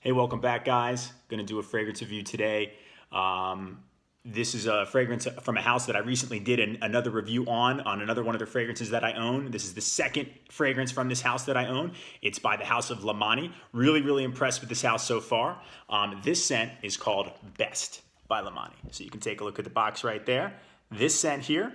Hey, welcome back, guys. Going to do a fragrance review today. This is a fragrance from a house that I recently did another review on another one of the fragrances that I own. This is the second fragrance from this house that I own. It's by the house of Lomani. Really, really impressed with this house so far. This scent is called Best by Lomani. So you can take a look at the box right there. This scent here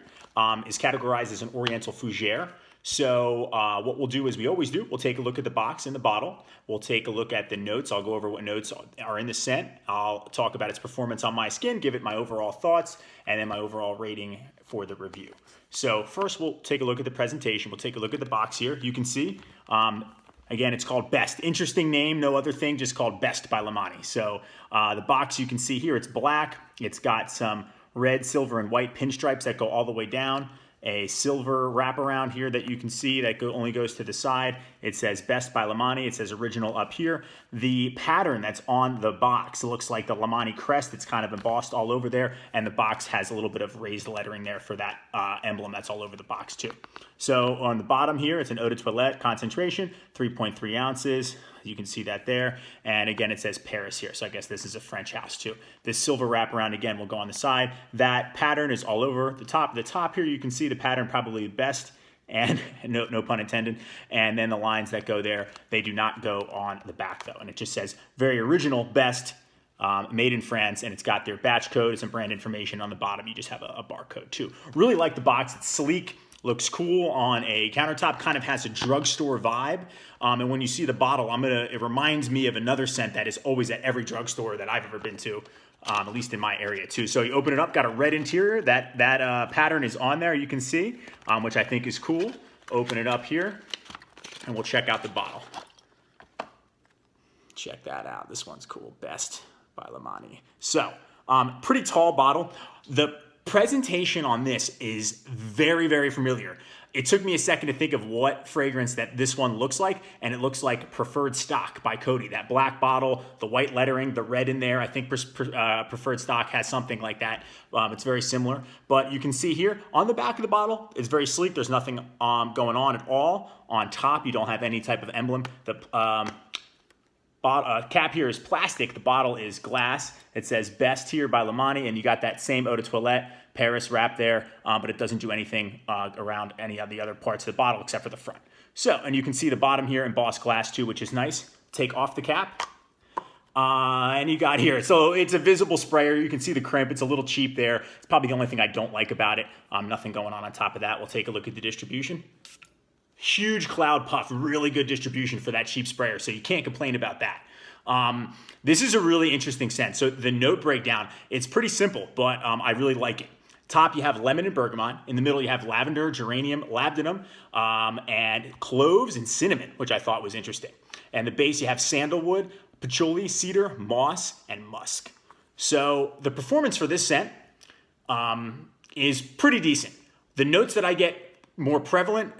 is categorized as an oriental fougere. So what we'll do is we always do, we'll take a look at the box and the bottle. We'll take a look at the notes. I'll go over what notes are in the scent. I'll talk about its performance on my skin, give it my overall thoughts, and then my overall rating for the review. So first we'll take a look at the presentation. We'll take a look at the box here. You can see, again, it's called Best. Interesting name, no other thing, just called Best by Lomani. So the box you can see here, it's black. It's got some red, silver, and white pinstripes that go all the way down. A silver wraparound here that you can see that only goes to the side. It says Best by Lomani. It says original up here. The pattern that's on the box looks like the Lomani crest. It's kind of embossed all over there, and the box has a little bit of raised lettering there for that emblem that's all over the box too. So on the bottom here, it's an eau de toilette concentration, 3.3 ounces. You can see that there. And again, it says Paris here. So I guess this is a French house too. This silver wraparound, again, will go on the side. That pattern is all over the top. The top here, you can see the pattern probably best, and no pun intended. And then the lines that go there, they do not go on the back though. And it just says very original, Best, made in France, and it's got their batch code, some brand information on the bottom. You just have a barcode too. Really like the box. It's sleek. Looks cool on a countertop, kind of has a drugstore vibe. And when you see the bottle, it reminds me of another scent that is always at every drugstore that I've ever been to, at least in my area too. So you open it up, got a red interior. That pattern is on there, you can see, which I think is cool. Open it up here, and we'll check out the bottle. Check that out. This one's cool. Best by Lomani. So, pretty tall bottle. The presentation on this is very, very familiar. It took me a second to think of what fragrance that this one looks like, and it looks like Preferred Stock by Coty. That black bottle, the white lettering, the red in there. I think Preferred Stock has something like that. It's very similar, but you can see here on the back of the bottle, it's very sleek. There's nothing going on at all. On top, you don't have any type of emblem. The cap here is plastic. The bottle is glass. It says Best here by Lomani, and you got that same eau de toilette Paris wrap there, but it doesn't do anything around any of the other parts of the bottle except for the front. So, and you can see the bottom here embossed glass too, which is nice. Take off the cap. And you got here, so it's a visible sprayer. You can see the crimp. It's a little cheap there. It's probably the only thing I don't like about it. Nothing going on top of that. We'll take a look at the distribution. Huge cloud puff, really good distribution for that cheap sprayer, so you can't complain about that. This is a really interesting scent. So the note breakdown, it's pretty simple, but I really like it. Top, you have lemon and bergamot. In the middle, you have lavender, geranium, labdanum, and cloves and cinnamon, which I thought was interesting. And the base, you have sandalwood, patchouli, cedar, moss, and musk. So the performance for this scent is pretty decent. The notes that I get more prevalent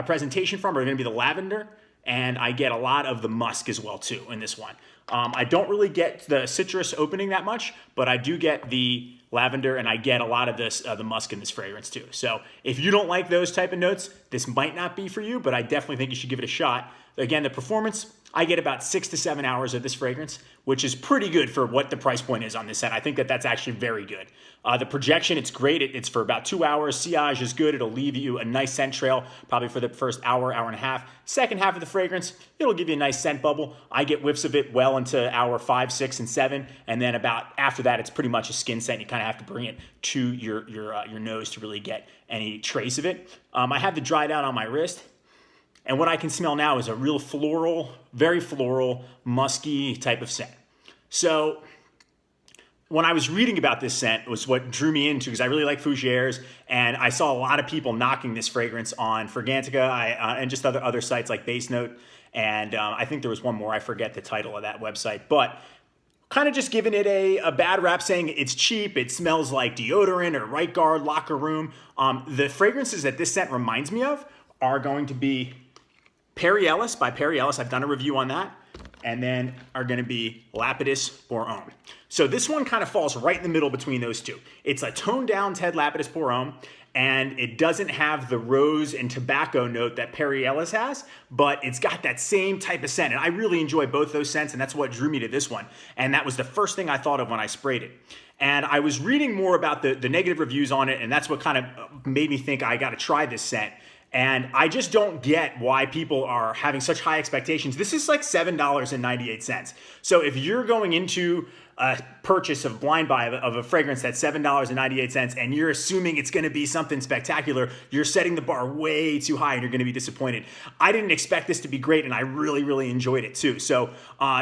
presentation from are going to be the lavender, and I get a lot of the musk as well too in this one. I don't really get the citrus opening that much, but I do get the lavender, and I get a lot of the musk in this fragrance too. So if you don't like those type of notes, this might not be for you, but I definitely think you should give it a shot. Again, the performance, I get about 6 to 7 hours of this fragrance, which is pretty good for what the price point is on this set. I think that's actually very good. The projection, it's great. It's for about 2 hours. Sillage is good. It'll leave you a nice scent trail, probably for the first hour, hour and a half. Second half of the fragrance, it'll give you a nice scent bubble. I get whiffs of it well into hour 5, 6, and 7, and then about after that, it's pretty much a skin scent. You kind of have to bring it to your nose to really get any trace of it. I have the dried out on my wrist. And what I can smell now is a real floral, very floral, musky type of scent. So when I was reading about this scent, it was what drew me into, because I really like fougères, and I saw a lot of people knocking this fragrance on Fragrantica and just other sites like Base Note. And I think there was one more, I forget the title of that website, but kind of just giving it a bad rap, saying it's cheap, it smells like deodorant or Right Guard, Locker Room. The fragrances that this scent reminds me of are going to be Perry Ellis by Perry Ellis. I've done a review on that. and then are going to be Lapidus Pour Homme. So this one kind of falls right in the middle between those two. It's a toned down Ted Lapidus Pour Homme, and it doesn't have the rose and tobacco note that Perry Ellis has, but it's got that same type of scent. And I really enjoy both those scents, and that's what drew me to this one. And that was the first thing I thought of when I sprayed it. And I was reading more about the negative reviews on it, and that's what kind of made me think I got to try this scent. And I just don't get why people are having such high expectations. This is like $7.98. So if you're going into a purchase of blind buy of a fragrance that's $7.98 and you're assuming it's going to be something spectacular, you're setting the bar way too high and you're going to be disappointed. I didn't expect this to be great, and I really, really enjoyed it too. So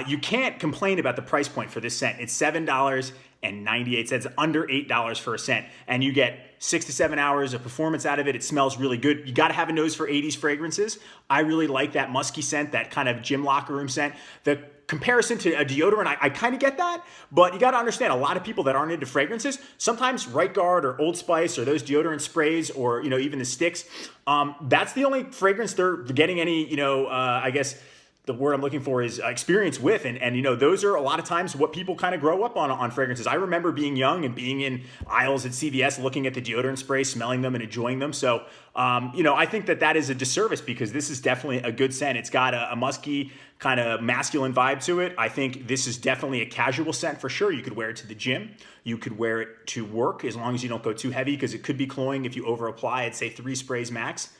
you can't complain about the price point for this scent. It's $7.98, under $8 for a scent, and you get 6 to 7 hours of performance out of it. It smells really good. You got to have a nose for 80s fragrances. I really like that musky scent, that kind of gym locker room scent. The comparison to a deodorant, I kind of get that, but you got to understand, a lot of people that aren't into fragrances, sometimes Right Guard or Old Spice or those deodorant sprays, or even the sticks, that's the only fragrance they're getting any I guess the word I'm looking for is experience with. And those are a lot of times what people kind of grow up on fragrances. I remember being young and being in aisles at CVS, looking at the deodorant spray, smelling them and enjoying them. So, I think that is a disservice, because this is definitely a good scent. It's got a musky kind of masculine vibe to it. I think this is definitely a casual scent for sure. You could wear it to the gym. You could wear it to work, as long as you don't go too heavy, because it could be cloying if you over apply. I'd say 3 sprays max.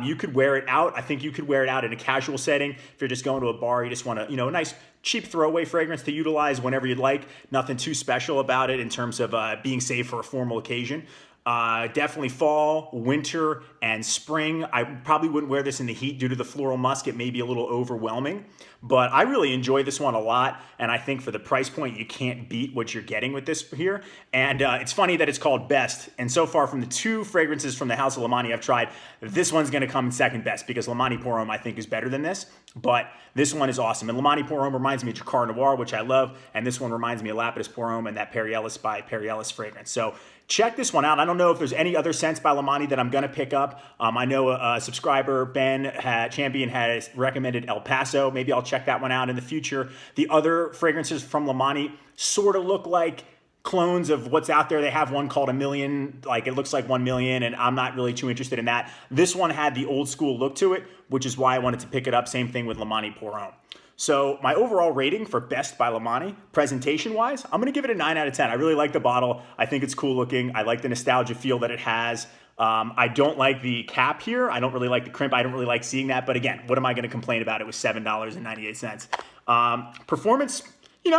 You could wear it out. I think you could wear it out in a casual setting. If you're just going to a bar, you just want to, a nice cheap throwaway fragrance to utilize whenever you'd like. Nothing too special about it in terms of being safe for a formal occasion. Definitely fall, winter, and spring. I probably wouldn't wear this in the heat due to the floral musk. It may be a little overwhelming, but I really enjoy this one a lot. And I think for the price point, you can't beat what you're getting with this here. And it's funny that it's called best. And so far, from the 2 fragrances from the House of Lomani I've tried, this one's going to come in second best, because Lomani Pour Homme I think is better than this. But this one is awesome. And Lomani Pour Homme reminds me of Jacquard Noir, which I love. And this one reminds me of Lapidus Pour Homme and that Perry Ellis by Perry Ellis fragrance. So check this one out. I don't know if there's any other scents by Lomani that I'm going to pick up. I know a subscriber, Ben Champion, has recommended El Paso. Maybe I'll check that one out in the future. The other fragrances from Lomani sort of look like clones of what's out there. They have one called A Million, like it looks like 1 million, and I'm not really too interested in that. This one had the old school look to it, which is why I wanted to pick it up. Same thing with Lomani Pour Homme. So my overall rating for Best by Lomani, presentation-wise, I'm going to give it a 9 out of 10. I really like the bottle. I think it's cool looking. I like the nostalgia feel that it has. I don't like the cap here. I don't really like the crimp. I don't really like seeing that. But again, what am I going to complain about? It was $7.98. Performance,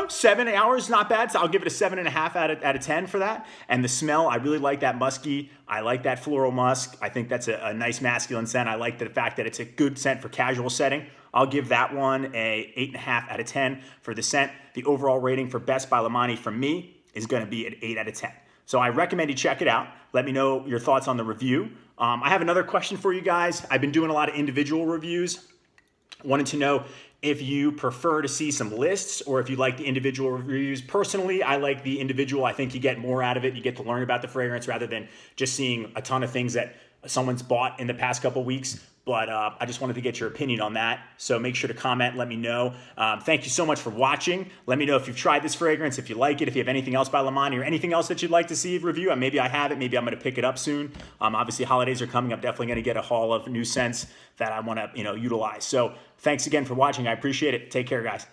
7 hours, not bad. So I'll give it a 7.5 out of 10 for that. And the smell, I really like that musky. I like that floral musk. I think that's a nice masculine scent. I like the fact that it's a good scent for casual setting. I'll give that one a 8.5 out of 10 for the scent. The overall rating for Best by Lomani from me is going to be an 8 out of 10. So I recommend you check it out. Let me know your thoughts on the review. I have another question for you guys. I've been doing a lot of individual reviews. Wanted to know if you prefer to see some lists or if you like the individual reviews. Personally, I like the individual. I think you get more out of it. You get to learn about the fragrance rather than just seeing a ton of things that someone's bought in the past couple weeks. But I just wanted to get your opinion on that. So make sure to comment, let me know. Thank you so much for watching. Let me know if you've tried this fragrance, if you like it, if you have anything else by Lomani or anything else that you'd like to see review. Maybe I have it, maybe I'm gonna pick it up soon. Obviously holidays are coming. I'm definitely gonna get a haul of new scents that I wanna utilize. So thanks again for watching. I appreciate it. Take care, guys.